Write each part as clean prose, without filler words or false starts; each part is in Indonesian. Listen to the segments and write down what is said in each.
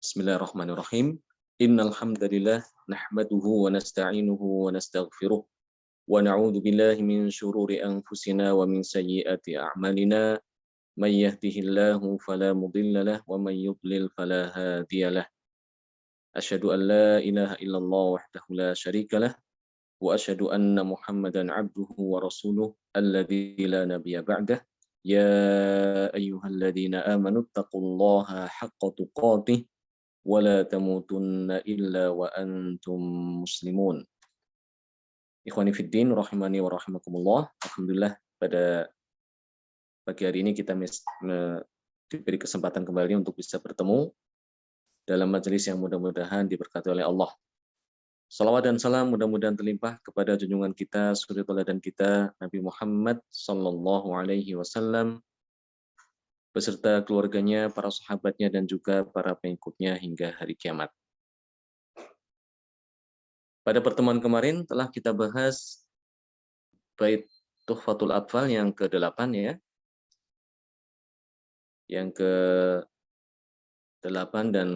Bismillahirrahmanirrahim. Innal hamdalillah nahmaduhu wa nasta'inuhu wa nastaghfiruh wa na'udzu billahi min shururi anfusina wa min sayyiati a'malina. May yahdihillahu fala mudilla lahu wa may yudlil fala hadiyalah. Asyhadu an la ilaha illallah wahdahu la syarika lah wa asyhadu anna Muhammadan 'abduhu wa rasuluh alladzi la nabiyya ba'dah. Ya ayyuhalladzina amanu taqullaha haqqa tuqatih wala tamutunna illa wa antum muslimun. Ikhwani fiddin rahimani wa rahimakumullah. Alhamdulillah pada pagi hari ini kita diberi kesempatan kembali untuk bisa bertemu dalam majelis yang mudah-mudahan diberkati oleh Allah. Salawat dan salam mudah-mudahan terlimpah kepada junjungan kita, suri teladan kita, Nabi Muhammad sallallahu alaihi wasallam, beserta keluarganya, para sahabatnya, dan juga para pengikutnya hingga hari kiamat. Pada pertemuan kemarin telah kita bahas bait Tuhfatul Atfal yang ke-8 ya. Yang ke-8 dan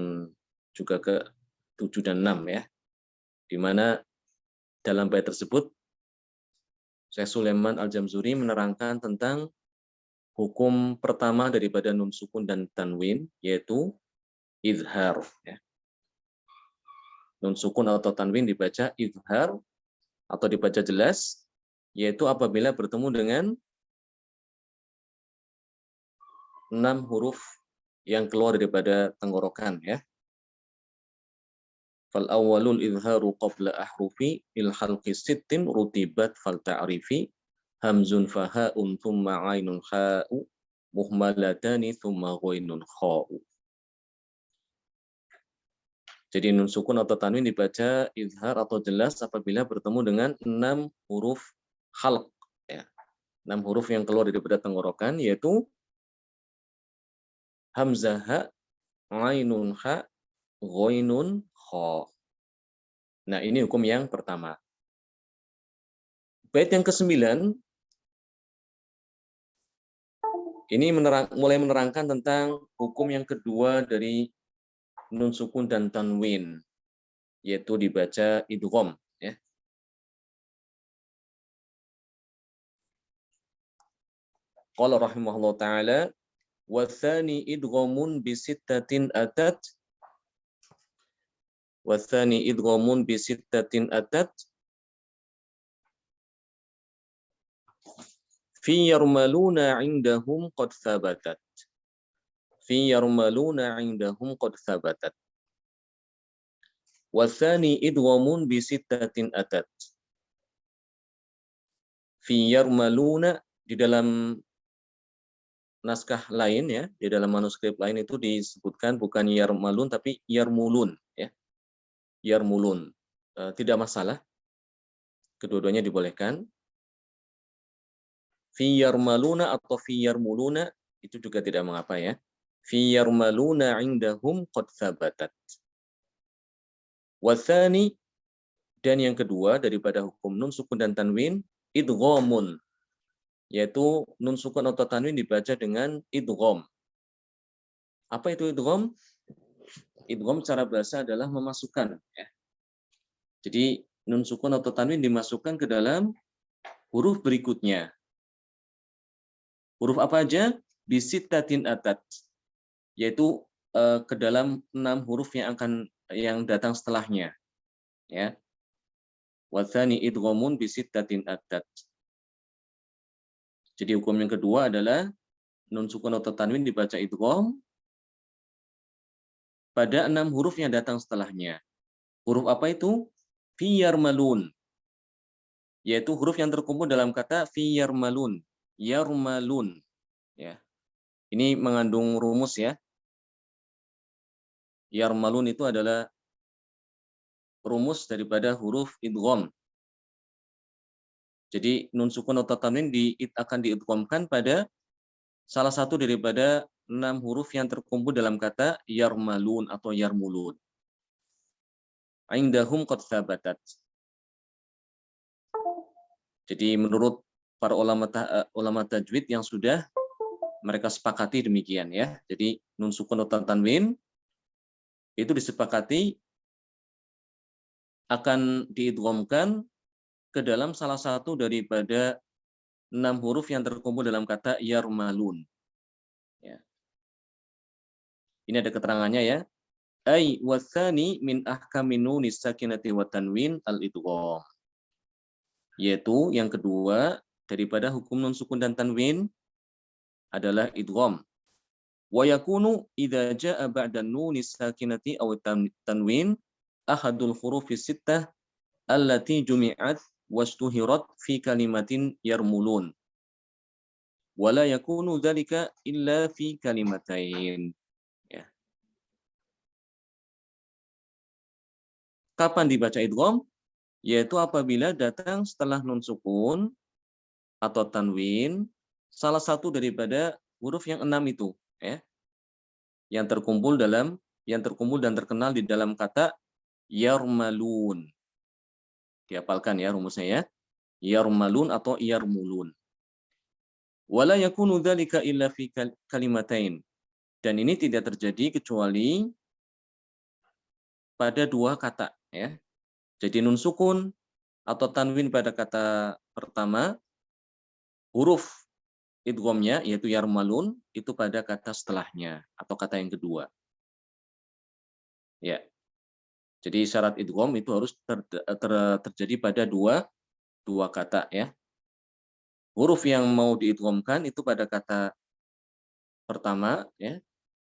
juga ke-7 dan 6 ya. Di mana dalam bait tersebut Syekh Sulaiman Al-Jamzuri menerangkan tentang hukum pertama daripada nun sukun dan tanwin, yaitu izhar. Ya. Nun sukun atau tanwin dibaca izhar atau dibaca jelas, yaitu apabila bertemu dengan 6 huruf yang keluar daripada tenggorokan. Ya. Fal awwalul izharu qabla ahrufi il halqi sittin rutibat fal ta'rifi hamzun faha'un thumma ainun kha'u muhmalatani thumma ghainun kha'u. Jadi nun sukun atau tanwin dibaca izhar atau jelas apabila bertemu dengan 6 huruf halq ya. 6 huruf yang keluar daripada tenggorokan, yaitu hamzah ha, ainun ha, ghainun kha. Nah, ini hukum yang pertama. Bait yang ke-9 ini mulai menerangkan tentang hukum yang kedua dari nun sukun dan tanwin, yaitu dibaca idgham ya. Qala rahimahullah taala wa tsani idghamun bi sittatin atat wa tsani idghamun bi sittatin atat fi yarmaluna 'indahum qad thabatat. Fi yarmaluna 'indahum qad thabatat. Wa tsani idghamun bi sittatin atat. Fi yarmaluna, di dalam naskah lain ya, di dalam manuskrip lain itu disebutkan bukan yarmalun tapi yarmulun ya. Yarmulun. Tidak masalah. Kedua-duanya dibolehkan. Fi yarmaluna atau fi yarmuluna itu juga tidak mengapa ya. Fi yarmaluna 'indahum qad thabatat. Wa tsani, dan yang kedua daripada hukum nun sukun dan tanwin, idghamun, yaitu nun sukun atau tanwin dibaca dengan idgham. Apa itu idgham? Idgham secara bahasa adalah memasukkan ya. Jadi nun sukun atau tanwin dimasukkan ke dalam huruf berikutnya. Huruf apa aja? Bisittatin atat, yaitu ke dalam 6 huruf yang datang setelahnya ya. Wa tsani idghamun bisittatin atat. Jadi hukum yang kedua adalah nun sukun atau tanwin dibaca idgham pada 6 huruf yang datang setelahnya. Huruf apa itu? Fi yarmalun, yaitu huruf yang terkumpul dalam kata fi yarmalun. Yarmalun ya. Ini mengandung rumus ya. Yarmalun itu adalah rumus daripada huruf idgham. Jadi nun sukun atau tanwin akan diidghamkan pada salah satu daripada 6 huruf yang terkumpul dalam kata yarmalun atau yarmulun. Indahum qad thabatat. Jadi menurut para ulama tajwid yang sudah mereka sepakati demikian ya. Jadi nun sukun atau tanwin itu disepakati akan diidghamkan ke dalam salah satu daripada 6 huruf yang terkumpul dalam kata yarmalun. Ya. Ini ada keterangannya ya. Ai wasani min ahkamin nunis sakinati wa tanwin al-idgham. Yaitu yang kedua daripada hukum nun sukun dan tanwin adalah idgham. Wa yakunu idza jaa ba'da nunis sakinati aw tanwin ahadul hurufis sittah allati jumi'at wastuhirat fi kalimatin yarmulun. Wala yakunu dzalika illa fi kalimatain. Ya. Kapan dibaca idgham? Yaitu apabila datang setelah nun sukun atau tanwin salah satu daripada huruf yang 6 itu, ya. Yang terkumpul dan terkenal di dalam kata yarmalun. Dihafalkan ya rumusnya ya. Yarmalun atau yarmulun. Wala yakunu dzalika illa fi kalimatain. Dan ini tidak terjadi kecuali pada 2 kata ya. Jadi nun sukun atau tanwin pada kata pertama, huruf idghamnya yaitu yarmalun itu pada kata setelahnya atau kata yang kedua. Ya. Jadi syarat idgham itu harus terjadi pada dua kata ya. Huruf yang mau diidghamkan itu pada kata pertama ya,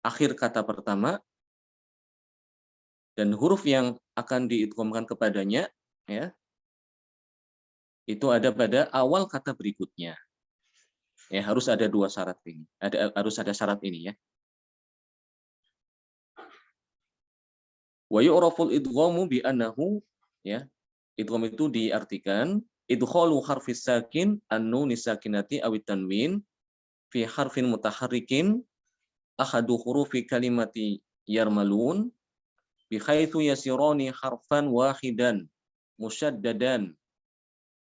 akhir kata pertama, dan huruf yang akan diidghamkan kepadanya ya itu ada pada awal kata berikutnya. Ya, harus ada 2 syarat ini. Harus ada syarat ini ya. Wa yu'raful idghamu bi annahu ya. Idgham itu diartikan idkhalu harfis sakin an-nun sakinati aw tanwin fi harfin mutaharrikin ahadu hurufi kalimati yarmalun bi haitsu yasirani harfan wahidan musyaddadan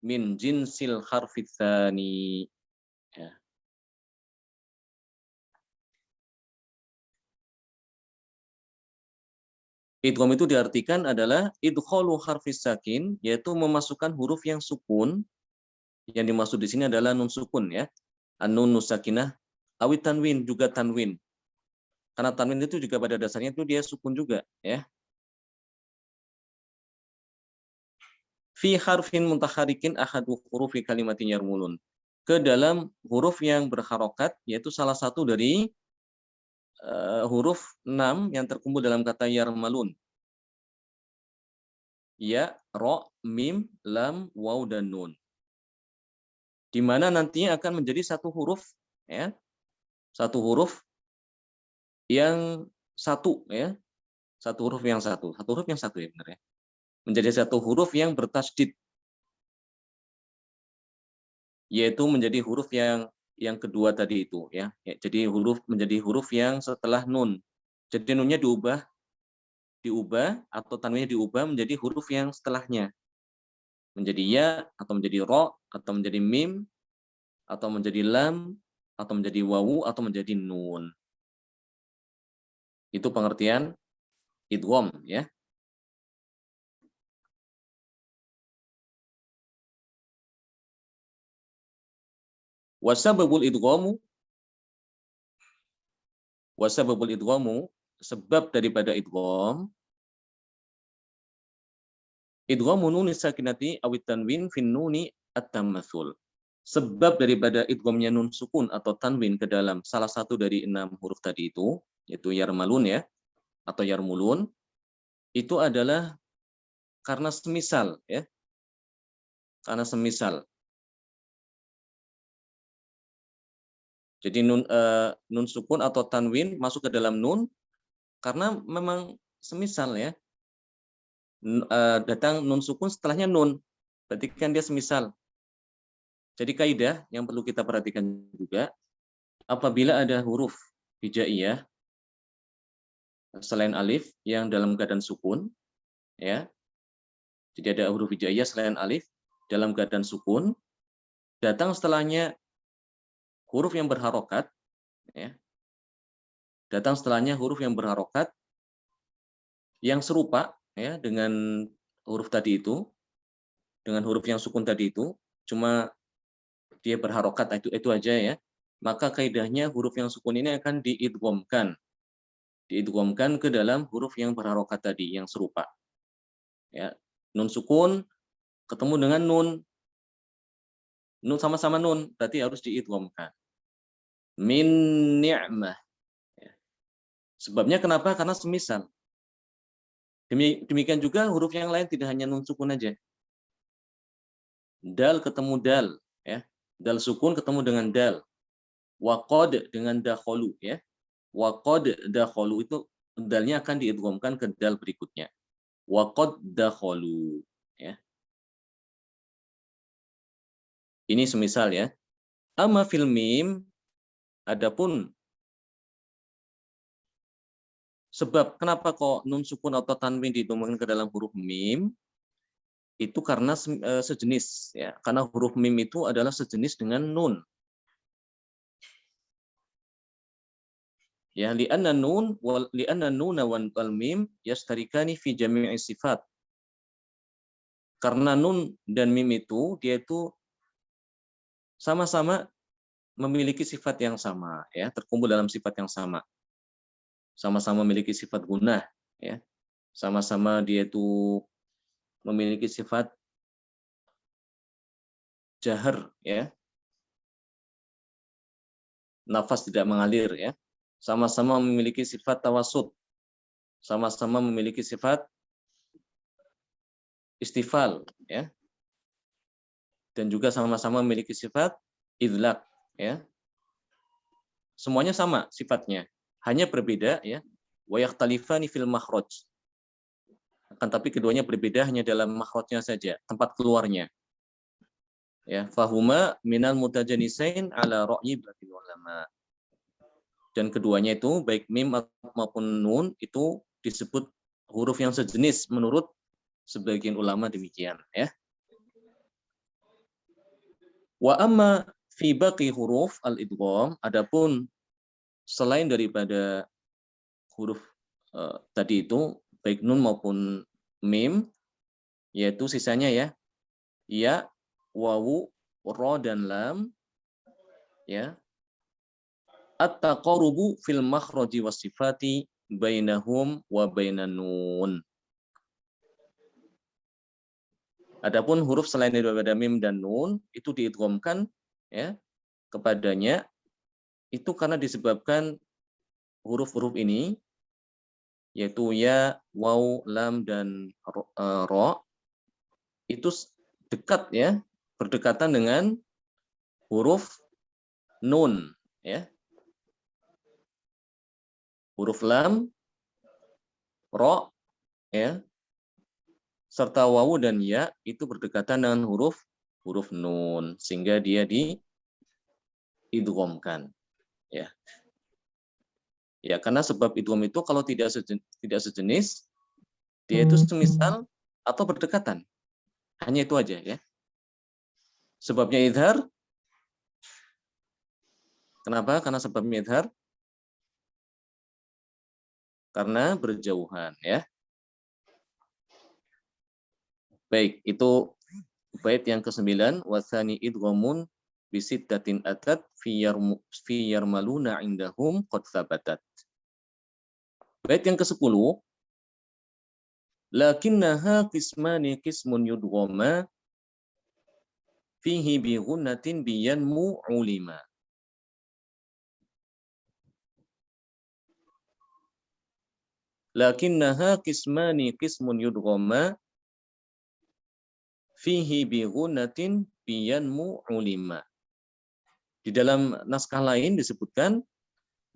min jinsil harfits tsani. Ya. Idgham itu diartikan adalah idkhalu harfis sakin, yaitu memasukkan huruf yang sukun. Yang dimaksud di sini adalah nun sukun ya. An-nun sakinah awit tanwin, juga tanwin. Karena tanwin itu juga pada dasarnya itu dia sukun juga ya. Fi harfin mutaharrikin ahadu hurufi kalimatin yarmulun. Ke dalam huruf yang berharokat, yaitu salah satu dari huruf 6 yang terkumpul dalam kata yarmalun. Ya, ro, mim, lam, waw, dan nun. Di mana nantinya akan menjadi satu huruf ya. Satu huruf yang satu ya. Satu huruf yang satu. Satu huruf yang satu ya benar ya. Menjadi satu huruf yang bertasydid. Yaitu menjadi huruf yang kedua tadi itu ya. Jadi menjadi huruf yang setelah nun. Jadi nunnya diubah atau tanwinnya diubah menjadi huruf yang setelahnya. Menjadi ya atau menjadi ro atau menjadi mim atau menjadi lam atau menjadi wawu atau menjadi nun. Itu pengertian idgham ya. Wasababul idghamu sebab daripada idgham idghamu nun sakinati awit tanwin fin nuni at-tamatsul. Sebab daripada idghamnya nun sukun atau tanwin ke dalam salah satu dari 6 huruf tadi itu, yaitu yarmalun ya atau yarmulun, itu adalah karena semisal ya. Karena semisal. Jadi nun sukun atau tanwin masuk ke dalam nun karena memang semisal ya. Datang nun sukun setelahnya nun. Berarti kan dia semisal. Jadi kaidah yang perlu kita perhatikan juga, apabila ada huruf hijaiyah selain alif yang dalam keadaan sukun, ya. Jadi ada huruf hijaiyah selain alif dalam keadaan sukun, datang setelahnya huruf yang berharokat, ya. Datang setelahnya huruf yang berharokat, yang serupa ya dengan huruf tadi itu, dengan huruf yang sukun tadi itu, cuma dia berharokat itu aja ya. Maka kaidahnya huruf yang sukun ini akan diidghamkan ke dalam huruf yang berharokat tadi yang serupa. Ya, nun sukun ketemu dengan nun sama-sama nun, berarti harus diidghamkan. Min ni'mah. Ya. Sebabnya kenapa? Karena semisal. Demikian juga huruf yang lain tidak hanya nun sukun aja. Dal ketemu dal, ya. Dal sukun ketemu dengan dal. Waqad dengan dakholu, ya. Waqad dakholu itu dalnya akan diidghamkan ke dal berikutnya. Waqad dakholu, ya. Ini semisal ya. Amma fil mim, adapun sebab kenapa kok nun sukun atau tanwin diidghamkan ke dalam huruf mim? Itu karena sejenis ya. Karena huruf mim itu adalah sejenis dengan nun. Ya, li'anna nun wal mim yastarikani fi jami'i sifat. Karena nun dan mim itu dia itu sama-sama memiliki sifat yang sama ya, terkumpul dalam sifat yang sama. Sama-sama memiliki sifat gunah ya. Sama-sama dia itu memiliki sifat jahar ya. Nafas tidak mengalir ya. Sama-sama memiliki sifat tawasud. Sama-sama memiliki sifat istifal ya. Dan juga sama-sama memiliki sifat idlaq ya. Semuanya sama sifatnya, hanya berbeda ya. Wa yakhtalifani fil makhraj. Akan tapi keduanya berbeda hanya dalam makhrajnya saja, tempat keluarnya. Ya, fahuma minal mutajanisain ala ra'yi ba'dil ulama. Dan keduanya itu baik mim maupun nun itu disebut huruf yang sejenis menurut sebagian ulama demikian ya. Wa amma fi baqi huruf al-idgham, adapun selain daripada huruf tadi itu baik nun maupun mim, yaitu sisanya ya, wawu, ro dan lam ya. At-taqarubu fil makhraji was sifati bainahum wa bainan nun. Adapun huruf selain daripada mim dan nun itu diidghamkan ya kepadanya itu karena disebabkan huruf-huruf ini yaitu ya, waw, lam dan ro itu dekat ya, berdekatan dengan huruf nun ya. Huruf lam, ro ya, serta wawu dan ya itu berdekatan dengan huruf nun sehingga dia diidghamkan ya. Ya, karena sebab idgham itu kalau tidak sejenis dia itu semisal atau berdekatan. Hanya itu aja ya. Sebabnya idhar. Kenapa? Karena sebabnya idhar. Karena berjauhan ya. Baik, itu bait yang ke-9 wasani idghamun bisittatin atat fi yarmaluna indahum qad thabatat. Bait yang ke-10 lakinnaha qismani qismun yudghama fihi bi ghunnatin biyanmu ulima. Lakinnaha qismani qismun yudghama fihi bi ghunnatin biyanmu ulima. Di dalam naskah lain disebutkan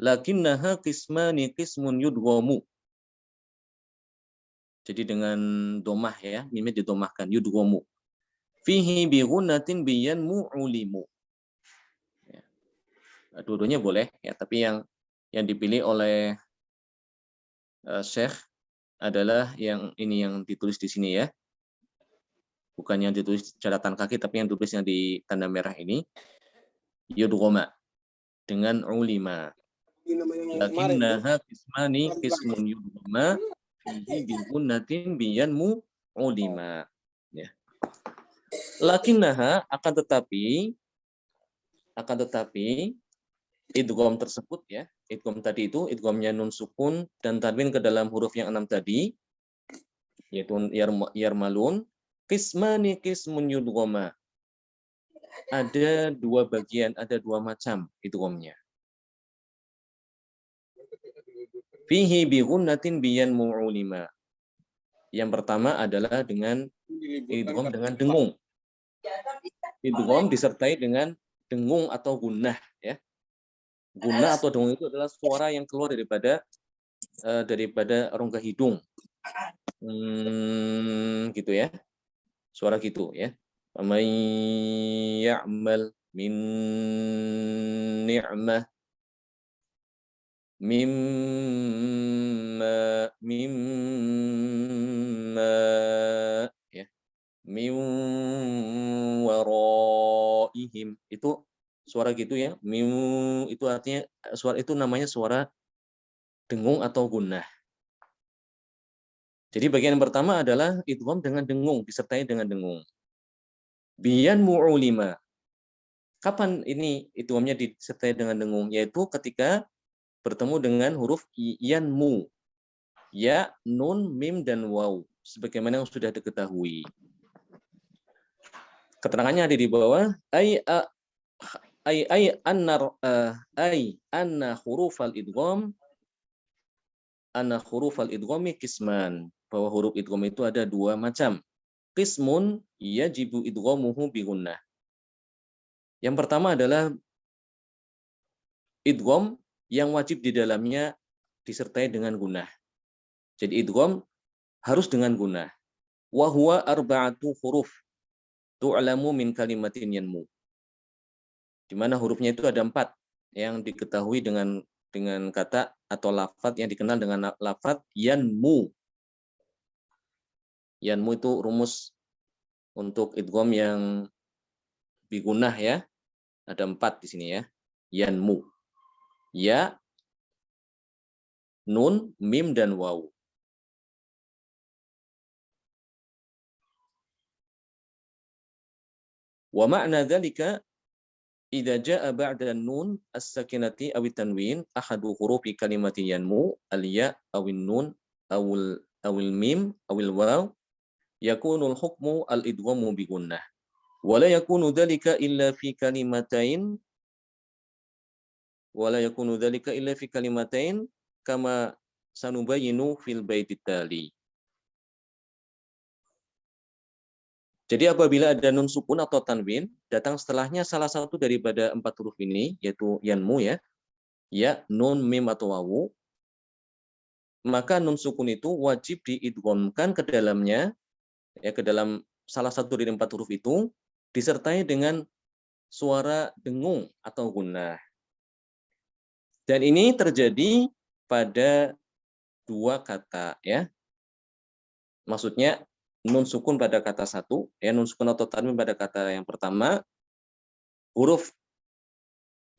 lakinnaha qismani qismun yudghamu. Jadi dengan domah ya, mimnya didomahkan yudghamu. Fihi bi ghunnatin biyanmu ulimu. Ya. Dua-duanya boleh ya, tapi yang dipilih oleh Syekh adalah yang ini yang ditulis di sini ya. Bukan yang ditulis catatan kaki, tapi yang tulisnya di tanda merah ini. Yudghama dengan ulima. Lakinnaha qismani qismun yudghama fihi bi gunnatin biyanmu ulima. Ya. Lakinnaha akan tetapi idgham tersebut ya, idgham tadi itu idghamnya nun sukun dan tanwin ke dalam huruf yang 6 tadi, yaitu yarmalun, qismani qismun yudghama. Ada dua bagian, ada dua macam idghamnya. Fihi bi gunnatin biyan mu'ulima. Yang pertama adalah dengan idgham dengan dengung. Idgham disertai dengan dengung atau gunnah ya. Gunnah atau dengung itu adalah suara yang keluar daripada rongga hidung. Gitu ya. Suara gitu ya. May ya'mal min ni'mah mimma ya. Min waraihim, itu suara gitu ya. Itu artinya suara itu namanya suara dengung atau gunnah. Jadi bagian yang pertama adalah idgham dengan dengung, disertai dengan dengung. Biyan mu'ulima. Kapan ini idghamnya disertai dengan dengung? Yaitu ketika bertemu dengan huruf yanmu. Ya, nun, mim, dan waw. Sebagaimana yang sudah diketahui. Keterangannya ada di bawah. Anna hurufal idgham idghami qisman, bahwa huruf idgham itu ada dua macam. Qismun yajibu idghamuhu bi gunnah. Yang pertama adalah idgham yang wajib di dalamnya disertai dengan gunnah. Jadi idgham harus dengan gunnah. Wa huwa arba'atu huruf tu'lamu min kalimatin yanmu. Di mana hurufnya itu ada 4 yang diketahui dengan kata atau lafaz yang dikenal dengan lafaz yanmu. Yanmu itu rumus untuk idgham yang bigunah ya. Ada 4 di sini ya. Yanmu. Ya, nun, mim, dan waw. Wa ma'na dzalika idza jaa ba'da nun as-sakinati aw tanwin ahadu hurufi kalimati yanmu al-ya awin nun awil mim awil waw yakunul hukmu al-idghamu bi gunnah. Wala yakunu dzalika illa fi kalimatain kama sanubayinu fil baiti tali. Jadi apabila ada nun sukun atau tanwin datang setelahnya salah satu daripada 4 huruf ini, yaitu yanmu ya, nun, mim, atau wawu, maka nun sukun itu wajib diidghamkan ke dalamnya, ya, ke dalam salah satu dari 4 huruf itu disertai dengan suara dengung atau gunnah. Dan ini terjadi pada 2 kata ya. Maksudnya nun sukun pada kata 1, ya, nun sukun atau tanwin pada kata yang pertama, huruf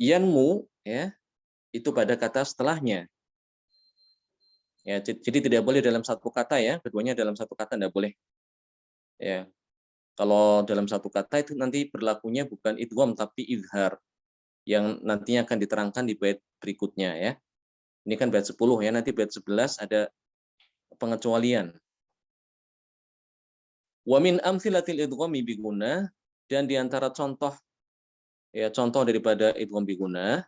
yanmu ya itu pada kata setelahnya. Ya, jadi tidak boleh dalam satu kata ya, keduanya dalam satu kata tidak boleh. Ya. Kalau dalam satu kata itu nanti berlakunya bukan idgham tapi izhar yang nantinya akan diterangkan di bait berikutnya ya. Ini kan bait 10 ya, nanti bait 11 ada pengecualian. Wa min amtsilatil idghami bi gunnah, dan di antara contoh daripada idgham bi gunnah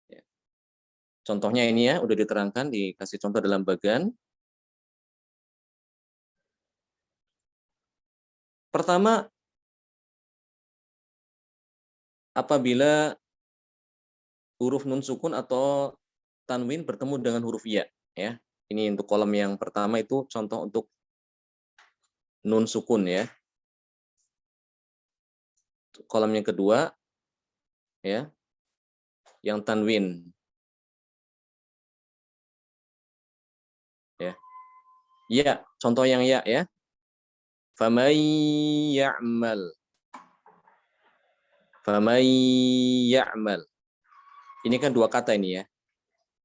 ya. Contohnya ini ya, udah diterangkan, dikasih contoh dalam bagan. Pertama, apabila huruf nun sukun atau tanwin bertemu dengan huruf ya, ya. Ini untuk kolom yang pertama itu contoh untuk nun sukun ya. Kolom yang kedua ya, yang tanwin. Ya. Ya, contoh yang ya ya. Famay ya'mal. Famay ya'mal. Ini kan 2 kata ini ya.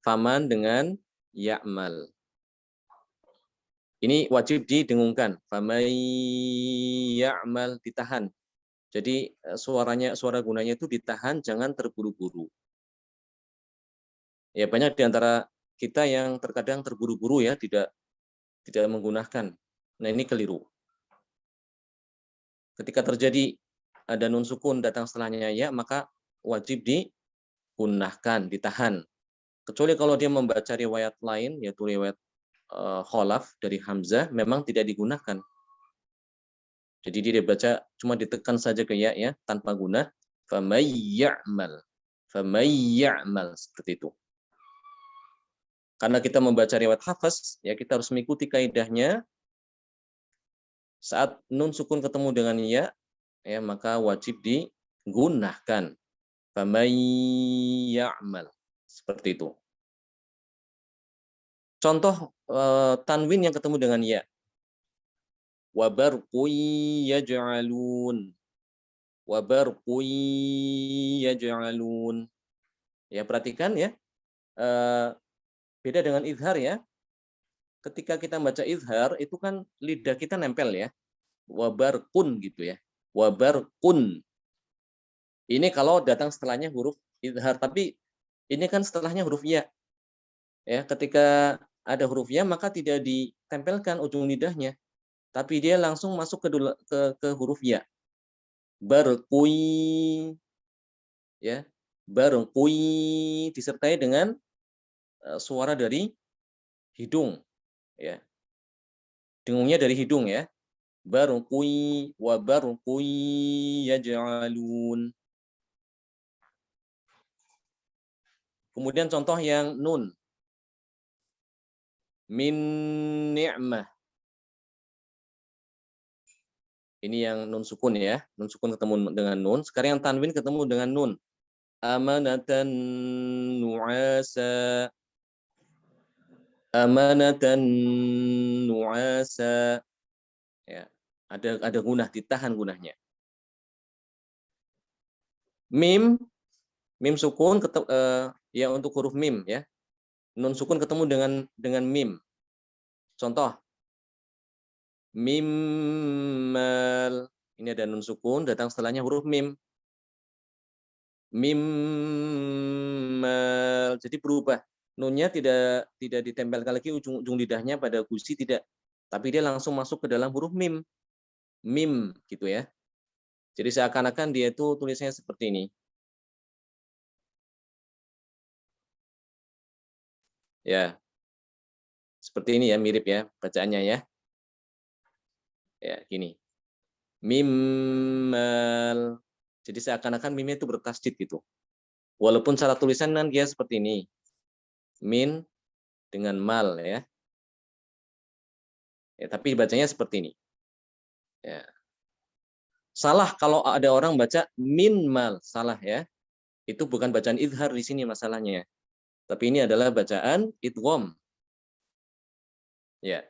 faman dengan ya'mal. Ini wajib didengungkan. Famay ya'mal, ditahan. Jadi suara gunanya itu ditahan, jangan terburu-buru. Ya, banyak di antara kita yang terkadang terburu-buru ya, tidak menggunakan. Nah, ini keliru. Ketika terjadi ada nun sukun datang setelahnya ya, maka wajib digunakan, ditahan. Kecuali kalau dia membaca riwayat lain, yaitu riwayat kholaf dari Hamzah, memang tidak digunakan. Jadi dia baca cuma ditekan saja ke ya tanpa guna. Famay ya'mal. Famay ya'mal, seperti itu. Karena kita membaca riwayat Hafs, ya kita harus mengikuti kaidahnya. Saat nun sukun ketemu dengan ya maka wajib digunakan. Famay ya'mal. Seperti itu. Contoh tanwin yang ketemu dengan ya. Wabarqun yaj'alun. Wabarqun yaj'alun. Ya, perhatikan ya. Beda dengan izhar ya. Ketika kita baca izhar itu kan lidah kita nempel ya. Wabarqun gitu ya. Wabarqun. Ini kalau datang setelahnya huruf izhar, tapi ini kan setelahnya huruf ya. Ya, ketika ada huruf ya maka tidak ditempelkan ujung lidahnya, tapi dia langsung masuk ke huruf ya. Barqui ya. Barqui disertai dengan suara dari hidung ya. Dengungnya dari hidung ya. Barqui wa barqui yaj'alun. Kemudian contoh yang nun. Min ni'mah. Ini yang nun sukun ya. Nun sukun ketemu dengan nun. Sekarang yang tanwin ketemu dengan nun. Amanatan nu'asa. Amanatan nu'asa. Ya, ada gunah, ditahan gunahnya. Mim sukun ya untuk huruf mim ya. Nun sukun ketemu dengan mim. Contoh mimmal. Ini ada nun sukun datang setelahnya huruf mim. Mimmal. Jadi berubah. Nunnya tidak ditempelkan lagi ujung lidahnya pada gusi, tidak. Tapi dia langsung masuk ke dalam huruf mim. Mim gitu ya. Jadi seakan-akan dia itu tulisannya seperti ini. Ya. Seperti ini ya, mirip ya bacaannya ya. Ya, gini. Mimmal. Jadi seakan-akan mimnya itu bertasdid gitu. Walaupun cara tulisan kan dia seperti ini. Min dengan mal ya. Ya, tapi bacanya seperti ini. Ya. Salah kalau ada orang baca min mal, salah ya. Itu bukan bacaan idhar di sini masalahnya. Tapi ini adalah bacaan idgham. Ya.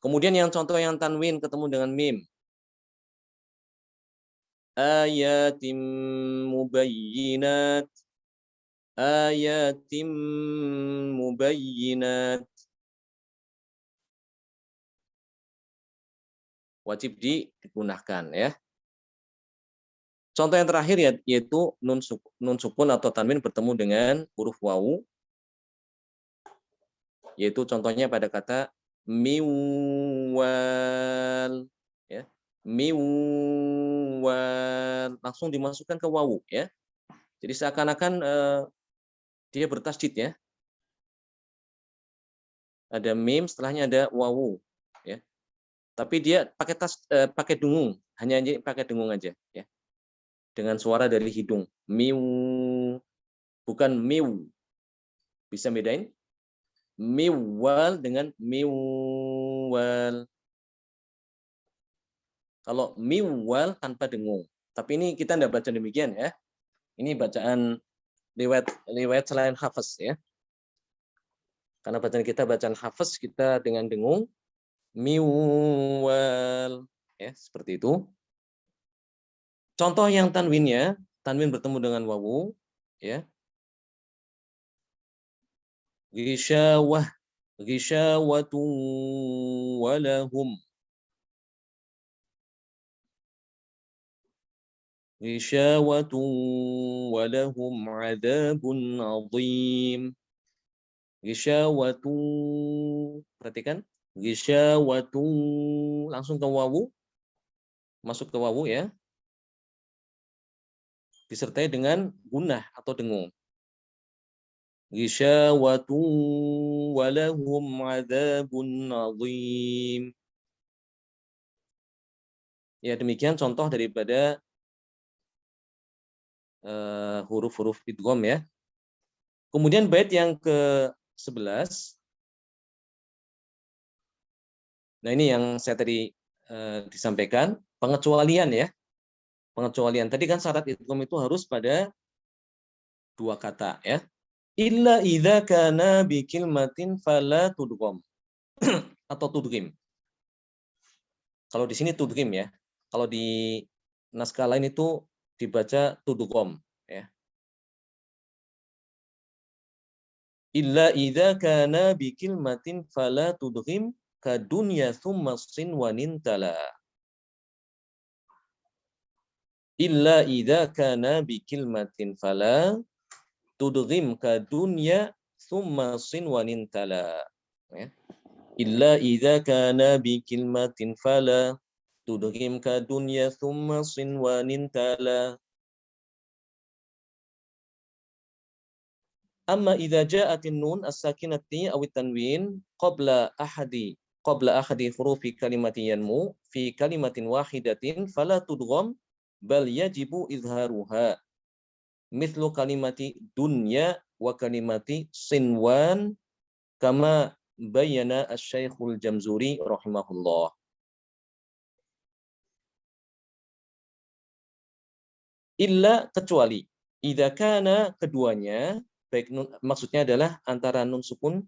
Kemudian yang contoh yang tanwin ketemu dengan mim. Ayatim mubayyinat. Ayatim mubayyinat. Wajib digunakan ya. Contoh yang terakhir yaitu nun sukun atau tanwin bertemu dengan huruf wawu, yaitu contohnya pada kata miwal ya. Miwal langsung dimasukkan ke wawu ya. Jadi seakan-akan dia bertasdid ya. Ada mim, setelahnya ada wawu ya. Tapi dia pakai dengung, hanya pakai dengung aja ya. Dengan suara dari hidung. Miu, bukan miu. Bisa bedain? Miwal dengan miwal. Kalau miwal tanpa dengung. Tapi ini kita tidak baca demikian ya. Ini bacaan riwayat selain Hafs ya. Karena bacaan kita bacaan Hafs, kita dengan dengung. Miwal. Ya, seperti itu. Contoh yang tanwinnya, tanwin bertemu dengan wawu. Ya. Ghisyawah, ghisyawatun walahum. Ghisyawatun walahum adzabun adzim. Ghisyawatun, perhatikan. Ghisyawatun, langsung ke wawu, masuk ke wawu ya. Disertai dengan gunnah atau dengung. Ghisyawatun walahum adzabun adzim. Ya, demikian contoh daripada huruf-huruf idgham ya. Kemudian bait yang ke-11. Nah, ini yang saya tadi disampaikan, pengecualian ya. Pengecualian. Tadi kan syarat idgham itu harus pada dua kata ya. Illa idza kana bi kalimatin fala tudgham atau tudghim. Kalau di sini tudghim ya. Kalau di naskah lain itu dibaca tudgham ya. Illa idza kana bi kalimatin fala tudghim kadunya tsumma sinwanin tala. Illa idza kana bi kalimatin fala tudghim kadunya tsumma sinwanin tala. Ya. Illa idza kana bi kalimatin fala tudghim kadunya tsumma sinwanin tala. Amma idza ja'atin nun as-sakinati aw at-tanwin qabla ahadi hurufi kalimati yanmu fi kalimatin wahidatin fala tudgham bal yajibu izharuha mithlu kalimati dunya wa kalimati sinwan kama bayyana asy-Syaikhul Jamzuri rahimahullah. Illa, kecuali idza kana, keduanya baik nun, maksudnya adalah antara nun sukun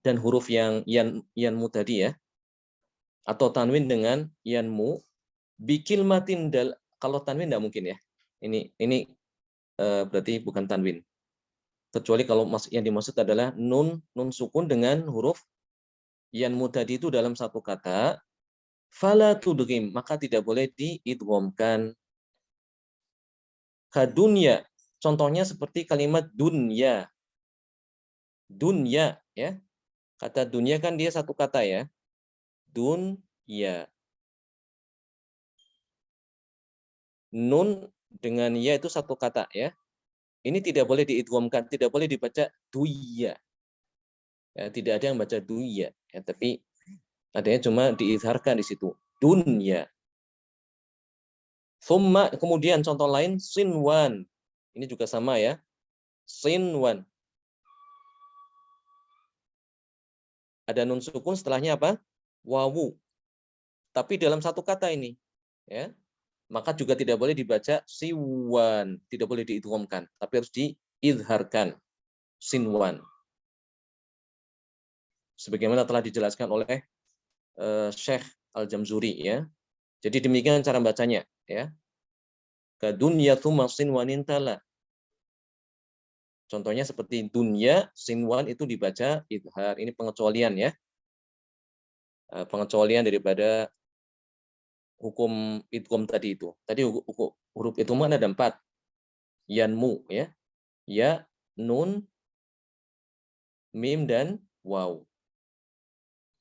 dan huruf yang yanmu tadi ya, atau tanwin dengan yanmu, bikil matin kalau tanwin tidak mungkin ya. Ini berarti bukan tanwin. Kecuali kalau yang dimaksud adalah nun sukun dengan huruf yanmu tadi itu dalam satu kata, fala tudghim, maka tidak boleh diidghamkan. Kadunya, contohnya seperti kalimat dunya. Dunya ya. Kata dunia kan dia satu kata ya. Dunya. Nun dengan ya itu satu kata ya. Ini tidak boleh diidghamkan, tidak boleh dibaca duya. Ya, tidak ada yang baca duya ya, tapi adanya cuma diizharkan di situ. Dunya. Thumma, kemudian contoh lain sinwan. Ini juga sama ya. Sinwan. Ada nun sukun setelahnya apa? Wawu. Tapi dalam satu kata ini ya. Maka juga tidak boleh dibaca siwan, tidak boleh diidghamkan, tapi harus diizharkan. Sinwan. Sebagaimana telah dijelaskan oleh Syekh Al-Jamzuri ya. Jadi demikian cara bacanya ya. Kadunya tsumma sinwanin tala. Contohnya seperti dunya, sinwan itu dibaca idhar. Ini pengecualian ya. Pengecualian daripada hukum idgham tadi itu. Tadi huruf idgham ada 4. Yanmu ya. Ya, nun, mim dan waw.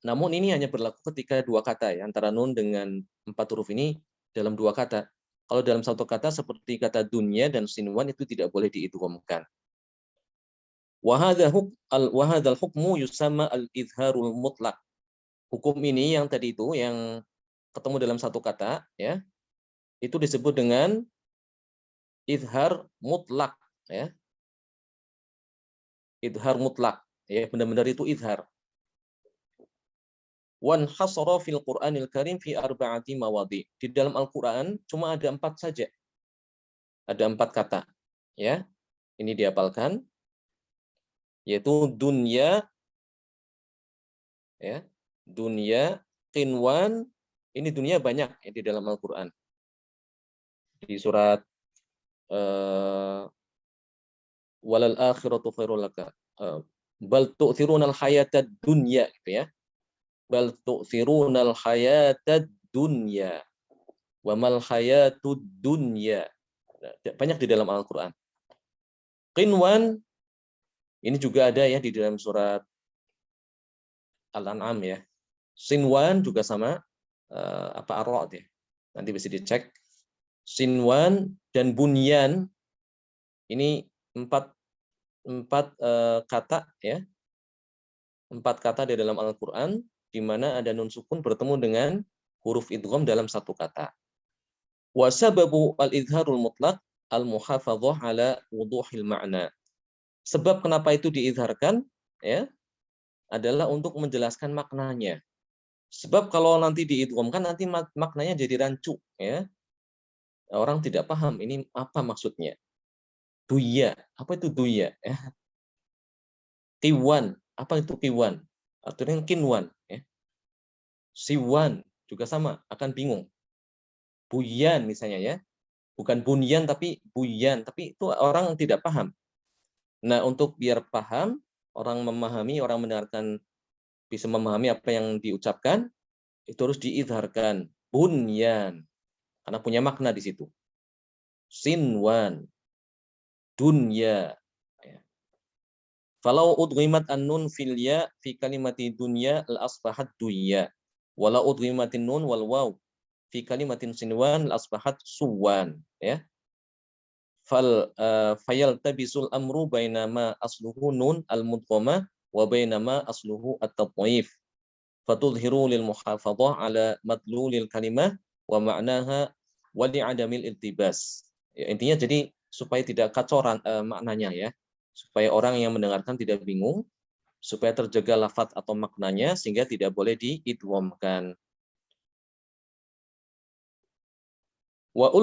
Namun ini hanya berlaku ketika dua kata ya, antara nun dengan 4 huruf ini dalam dua kata. Kalau dalam satu kata seperti kata dunya dan sinwan itu tidak boleh diidghamkan. Wa hadzal hukmu yusamma al-izharul mutlaq. Hukum ini yang tadi itu yang ketemu dalam satu kata ya, itu disebut dengan izhar mutlak ya. Izhar mutlak ya, benar-benar itu izhar. Wan hasara fil Qur'anil Karim fi arba'ati mawadhi. Di dalam Al-Qur'an cuma ada 4 saja. Ada 4 kata ya. Ini dihafalkan, yaitu dunya ya. Dunya, qinwan, ini dunia banyak ya di dalam Al-Qur'an. Di surat walal akhiratu khairul laka. Bal tu'thirunal hayatad dunya gitu ya. Bal tu'thirunal hayatad dunya wa mal hayatud dunya. Banyak di dalam Al-Qur'an. Qinwan ini juga ada ya di dalam surat Al-An'am ya. Sinwan juga sama apa ar-ra' ya. Nanti bisa dicek. Sinwan dan bunyan ini empat kata ya. Empat kata di dalam Al-Qur'an di mana ada nun sukun bertemu dengan huruf idgham dalam satu kata. Wa sababu al-idharul mutlaq al-muhafadzah ala wuduhil ma'na. Sebab kenapa itu diidharkan ya adalah untuk menjelaskan maknanya. Sebab kalau nanti diidghamkan nanti maknanya jadi rancu ya. Orang tidak paham ini apa maksudnya. Duya, apa itu duya? Ya. Kiwan, apa itu kiwan? Artinya kinwan ya. Siwan juga sama, akan bingung. Buyan misalnya ya. Bukan bunyan tapi buyan, tapi itu orang tidak paham. Nah, untuk biar paham, orang memahami, orang mendengarkan bisa memahami apa yang diucapkan, itu harus diidharkan. Bunyan. Karena punya makna di situ. Sinwan. Dunya. Falau udghimat an-nun fil ya fi kalimati dunya al-asbahat duya. Walau udghimatin nun wal waw fi kalimatin sinwan al-asbahat suwan. Ya. Fayaltabisul amru bainama asluhu nun al-mudghama wa bainama asluhu at-tatwaif. Fatudhiru lil muhafadzah ala madlulil kalimah wa ma'naha wa li'adamil iltibas. Ya, intinya jadi supaya tidak kacoran maknanya ya. Supaya orang yang mendengarkan tidak bingung, supaya terjaga lafaz atau maknanya sehingga tidak boleh diidghamkan. Wa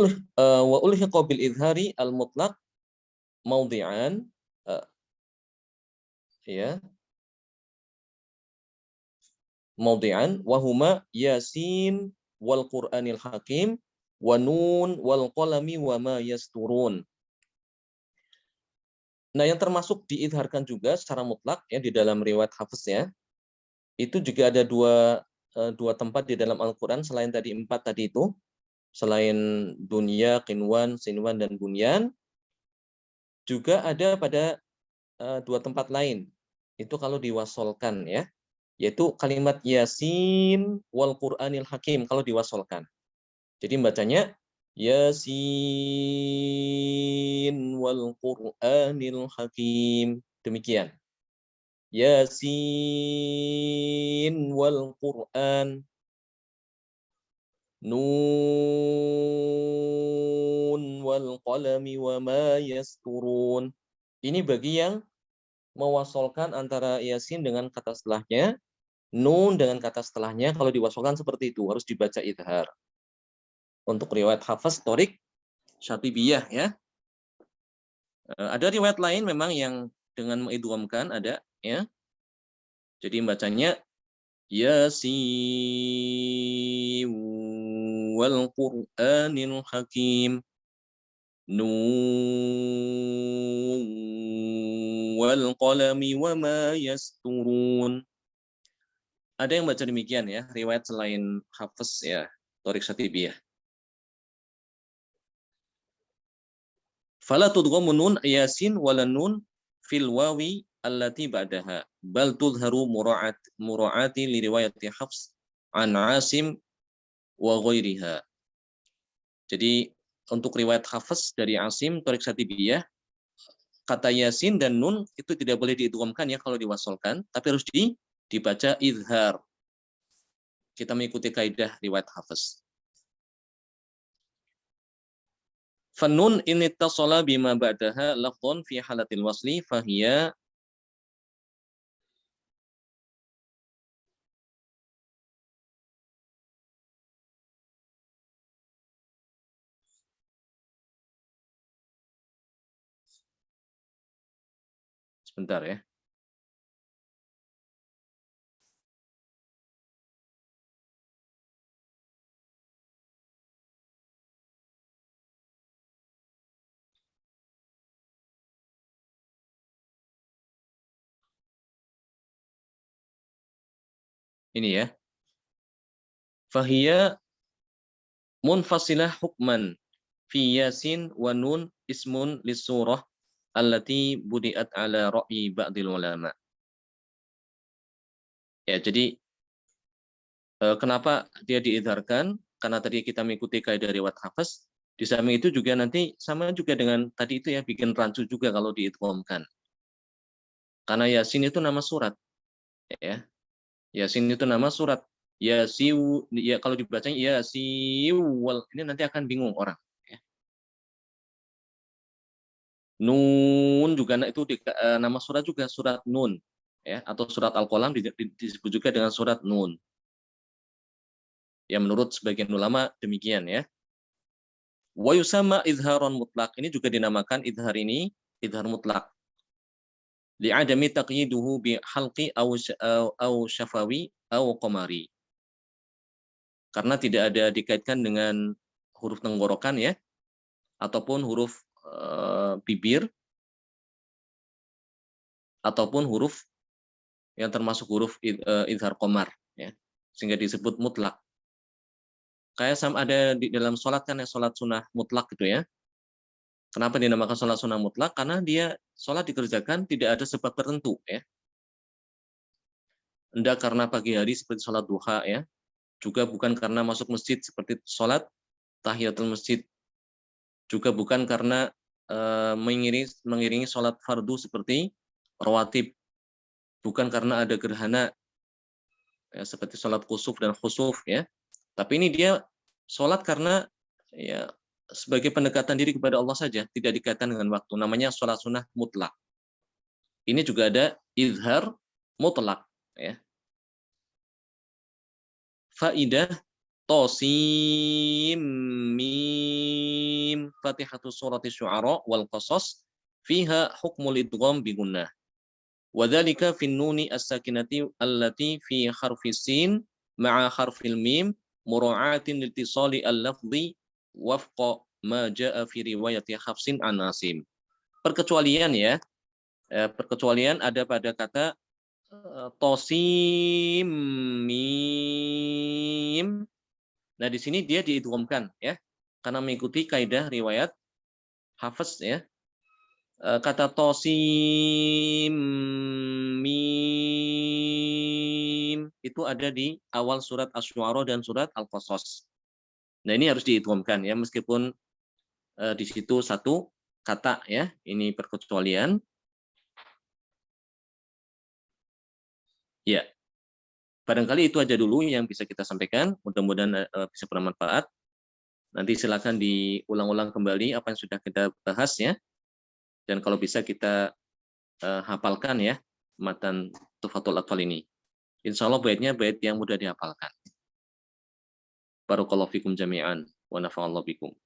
ulhiqa bil idhari al mutlaq maudhi'an ya maudhi'an wa huma yasin wal qur'anil hakim wa nun wal qalami wa ma yasturun. Nah, yang termasuk diidharkan juga secara mutlak ya di dalam riwayat Hafiz ya. Itu juga ada dua tempat di dalam Al-Qur'an selain tadi empat tadi itu. Selain dunya, qinwan, sinwan dan bunyan, juga ada pada dua tempat lain. Itu kalau diwasolkan ya, yaitu kalimat Yasin wal Qur'anil Hakim kalau diwasolkan. Jadi bacanya Yasin wal Qur'anil Hakim. Demikian. Yasin wal Qur'an. Nun wal qalami wa ma yasturun. Ini bagi yang mewasolkan antara Yasin dengan kata setelahnya, Nun dengan kata setelahnya, kalau diwasolkan seperti itu, harus dibaca idhar. Untuk riwayat Hafaz, Torik, Syatibiyah ya. Ada riwayat lain memang yang dengan mengidghamkan ada ya. Jadi bacanya Yasin wal Qur'anil Hakim. Nun wal qalami wa ma yasturun. Ada yang baca demikian ya, riwayat selain Hafiz ya, Torik Syatibiyah. Fala tudghamu nun Yasin wala nun fil wawi allati ba'daha bal tudharu mura'ati li riwayati Hafs an Asim wa ghairiha. Jadi untuk riwayat Hafiz dari Asim Torik Syatibiyah, kata Yasin dan nun itu tidak boleh diidghamkan ya kalau diwasolkan, tapi harus dibaca idhar. Kita mengikuti kaidah riwayat Hafiz. Fanun in ittasala bima ba'daha lafdhan fi halatil wasli fahiya sebentar ya. Ini ya. Fahiya munfasilah hukman fi Yasin wa Nun ismun lisurah allati budiat ala ra'yi ba'dil ulama. Ya, jadi kenapa dia diidharkan? Karena tadi kita mengikuti kaidah riwayat Hafs. Di samping itu juga nanti sama juga dengan tadi itu ya, bikin rancu juga kalau diidghamkan. Karena Yasin itu nama surat, ya. Yasin itu nama surat. Yasiu, ya kalau dibacanya Yasiwal, ini nanti akan bingung orang. Ya. Nun juga itu nama surat juga surat Nun, ya, atau surat Al-Qalam disebut juga dengan surat Nun. Ya menurut sebagian ulama demikian ya. Wa yusamma idharon mutlak. Ini juga dinamakan idhar ini idhar mutlak. Li'adami taqyiduhu bi halqi au syafawi au qamari. Karena tidak ada dikaitkan dengan huruf tenggorokan ya, ataupun huruf bibir, ataupun huruf yang termasuk huruf idhar qamar ya. Sehingga disebut mutlak. Kayak sama ada di dalam sholat kan ya, sholat sunnah mutlak gitu ya. Kenapa dinamakan sholat sunnah mutlak? Karena dia sholat dikerjakan tidak ada sebab tertentu ya. Tidak karena pagi hari seperti sholat duha ya. Juga bukan karena masuk masjid seperti sholat tahiyatul masjid. Juga bukan karena mengiringi sholat fardu seperti rawatib. Bukan karena ada gerhana ya, seperti sholat kusuf dan khusuf ya. Tapi ini dia sholat karena ya sebagai pendekatan diri kepada Allah saja, tidak dikaitkan dengan waktu. Namanya sholat sunnah mutlak. Ini juga ada izhar mutlak. Ya. Faidah tosim mim fatihatu surati syu'ara wal qasas fiha hukmul idgham bi gunnah. Wadhalika fin nuni as-sakinati allati fi harfi sin ma'a harfil mim mura'atin litisali al-lafzi wafqa ma ja'a fi riwayati Hafsin an Asim. Perkecualian ya, perkecualian ada pada kata tosim mim. Nah di sini dia diidghamkan ya, karena mengikuti kaidah riwayat Hafs ya. Kata tosim mim itu ada di awal surat Asy-Syu'ara dan surat Al-Qasas. Nah ini harus diidghamkan ya, meskipun di situ satu kata ya, ini perkecualian. Ya, barangkali itu aja dulu yang bisa kita sampaikan. Mudah-mudahan bisa bermanfaat. Nanti silakan diulang-ulang kembali apa yang sudah kita bahas ya. Dan kalau bisa kita hafalkan ya matan Tuhfatul Atfal ini. Insya Allah baitnya bait yang mudah dihafalkan. Barakallahu fikum jami'an wa nafa'allahu bikum.